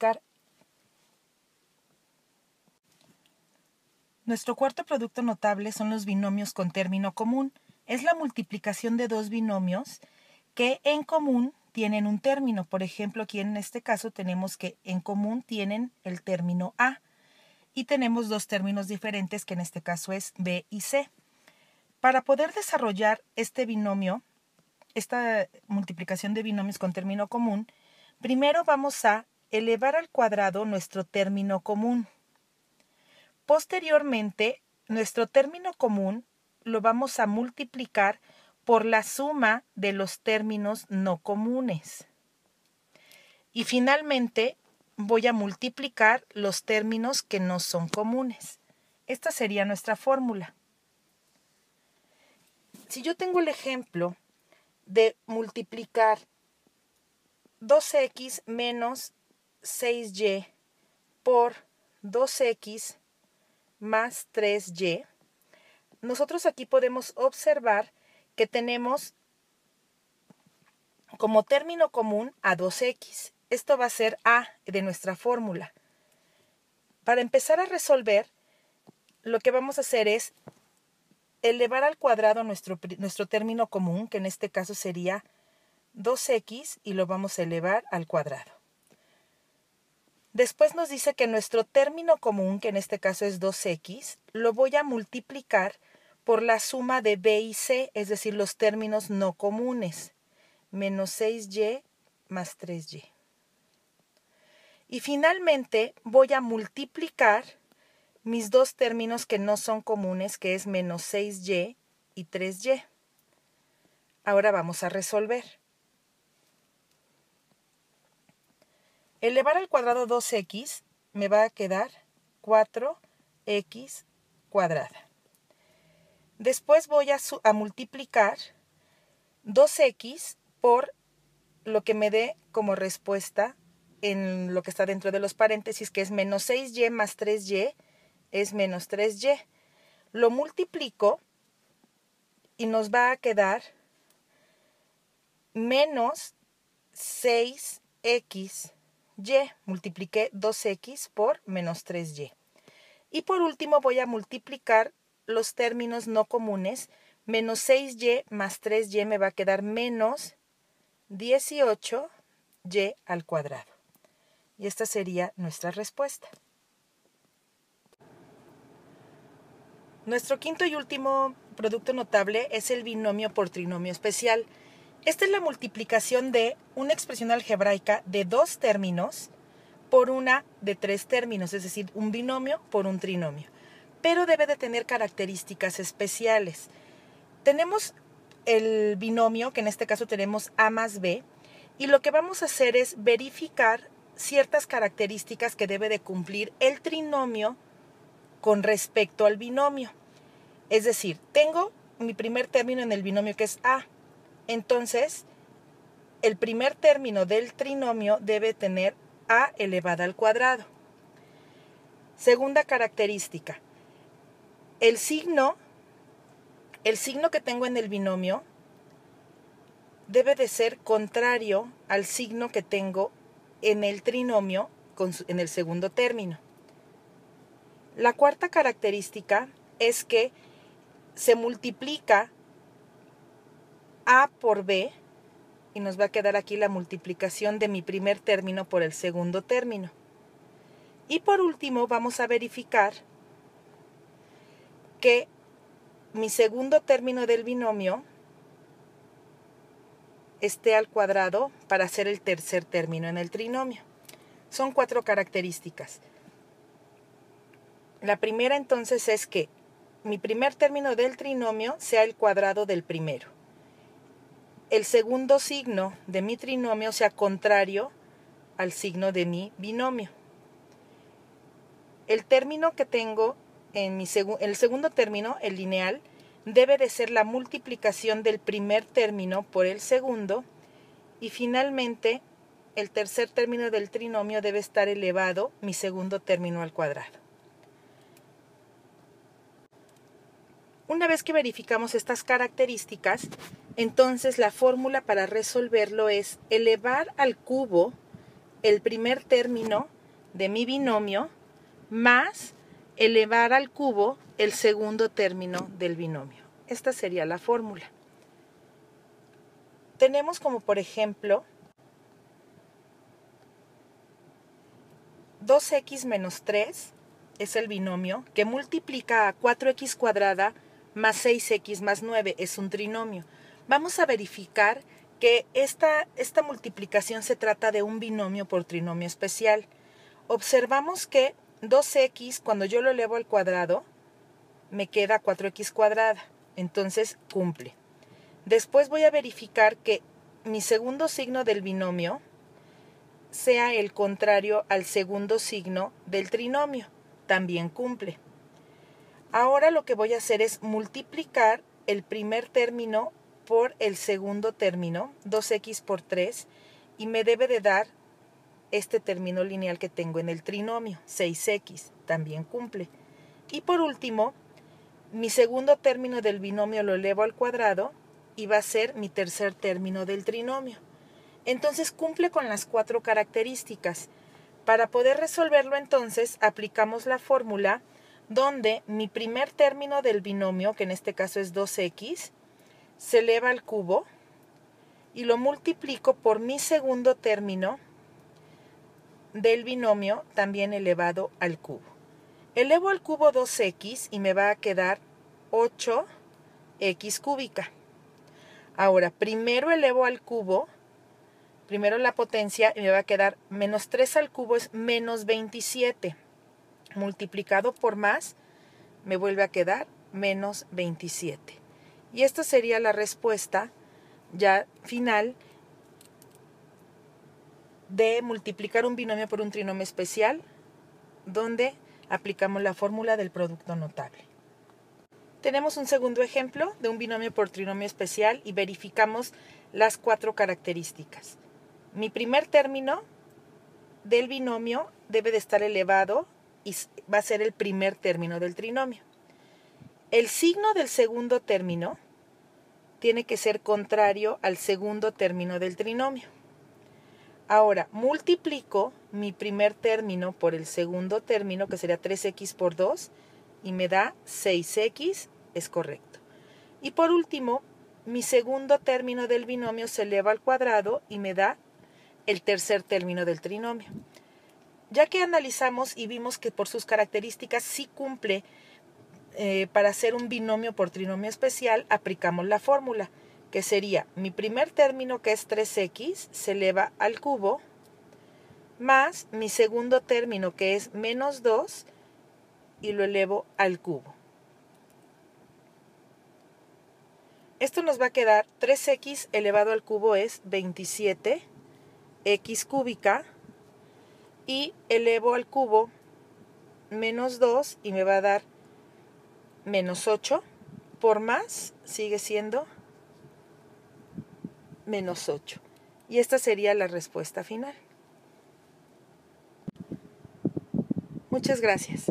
multiplicar. Nuestro cuarto producto notable son los binomios con término común. Es la multiplicación de dos binomios que en común tienen un término. Por ejemplo, aquí en este caso tenemos que en común tienen el término A y tenemos dos términos diferentes que en este caso es B y C. Para poder desarrollar este binomio, esta multiplicación de binomios con término común, primero vamos a elevar al cuadrado nuestro término común. Posteriormente, nuestro término común lo vamos a multiplicar por la suma de los términos no comunes. Y finalmente, voy a multiplicar los términos que no son comunes. Esta sería nuestra fórmula. Si yo tengo el ejemplo de multiplicar 2x menos 6y por 2x más 3y, nosotros aquí podemos observar que tenemos como término común a 2x. Esto va a ser A de nuestra fórmula. Para empezar a resolver, lo que vamos a hacer es elevar al cuadrado nuestro término común, que en este caso sería 2x, y lo vamos a elevar al cuadrado. Después nos dice que nuestro término común, que en este caso es 2x, lo voy a multiplicar por la suma de b y c, es decir, los términos no comunes, menos 6y más 3y. Y finalmente voy a multiplicar mis dos términos que no son comunes, que es menos 6y y 3y. Ahora vamos a resolver. Elevar al cuadrado 2x me va a quedar 4x cuadrada. Después voy a multiplicar 2x por lo que me dé como respuesta en lo que está dentro de los paréntesis, que es menos 6y más 3y, es menos 3y. Lo multiplico y nos va a quedar menos 6xy. Multipliqué 2x por menos 3y. Y por último voy a multiplicar los términos no comunes. Menos 6y más 3y me va a quedar menos 18y al cuadrado. Y esta sería nuestra respuesta. Nuestro quinto y último producto notable es el binomio por trinomio especial. Esta es la multiplicación de una expresión algebraica de dos términos por una de tres términos, es decir, un binomio por un trinomio. Pero debe de tener características especiales. Tenemos el binomio, que en este caso tenemos A más B, y lo que vamos a hacer es verificar ciertas características que debe de cumplir el trinomio con respecto al binomio. Es decir, tengo mi primer término en el binomio que es A. Entonces, el primer término del trinomio debe tener A elevada al cuadrado. Segunda característica, el signo que tengo en el binomio debe de ser contrario al signo que tengo en el trinomio en el segundo término. La cuarta característica es que se multiplica A por B y nos va a quedar aquí la multiplicación de mi primer término por el segundo término. Y por último vamos a verificar que mi segundo término del binomio esté al cuadrado para hacer el tercer término en el trinomio. Son cuatro características. La primera entonces es que mi primer término del trinomio sea el cuadrado del primero. El segundo signo de mi trinomio sea contrario al signo de mi binomio. El término que tengo en el segundo término, el lineal, debe de ser la multiplicación del primer término por el segundo, y finalmente el tercer término del trinomio debe estar elevado mi segundo término al cuadrado. Una vez que verificamos estas características, entonces la fórmula para resolverlo es elevar al cubo el primer término de mi binomio más elevar al cubo el segundo término del binomio. Esta sería la fórmula. Tenemos como por ejemplo 2x menos 3 es el binomio que multiplica a 4x cuadrada más 6x más 9, es un trinomio. Vamos a verificar que esta multiplicación se trata de un binomio por trinomio especial. Observamos que 2x, cuando yo lo elevo al cuadrado, me queda 4x cuadrada, entonces cumple. Después voy a verificar que mi segundo signo del binomio sea el contrario al segundo signo del trinomio, también cumple. Ahora lo que voy a hacer es multiplicar el primer término por el segundo término, 2x por 3, y me debe de dar este término lineal que tengo en el trinomio, 6x, también cumple. Y por último, mi segundo término del binomio lo elevo al cuadrado y va a ser mi tercer término del trinomio. Entonces cumple con las 4 características. Para poder resolverlo entonces aplicamos la fórmula donde mi primer término del binomio, que en este caso es 2x, se eleva al cubo y lo multiplico por mi segundo término del binomio también elevado al cubo. Elevo al cubo 2x y me va a quedar 8x cúbica. Ahora, primero elevo al cubo, primero la potencia, y me va a quedar menos 3 al cubo es menos 27. Multiplicado por más, me vuelve a quedar menos 27. Y esta sería la respuesta ya final de multiplicar un binomio por un trinomio especial, donde aplicamos la fórmula del producto notable. Tenemos un segundo ejemplo de un binomio por trinomio especial y verificamos las 4 características. Mi primer término del binomio debe de estar elevado y va a ser el primer término del trinomio. El signo del segundo término tiene que ser contrario al segundo término del trinomio. Ahora, multiplico mi primer término por el segundo término, que sería 3x por 2, y me da 6x, es correcto. Y por último, mi segundo término del binomio se eleva al cuadrado y me da el tercer término del trinomio. Ya que analizamos y vimos que por sus características sí cumple para hacer un binomio por trinomio especial, aplicamos la fórmula, que sería mi primer término, que es 3x, se eleva al cubo, más mi segundo término, que es menos 2, y lo elevo al cubo. Esto nos va a quedar 3x elevado al cubo es 27x cúbica, y elevo al cubo menos 2 y me va a dar menos 8, por más sigue siendo menos 8. Y esta sería la respuesta final. Muchas gracias.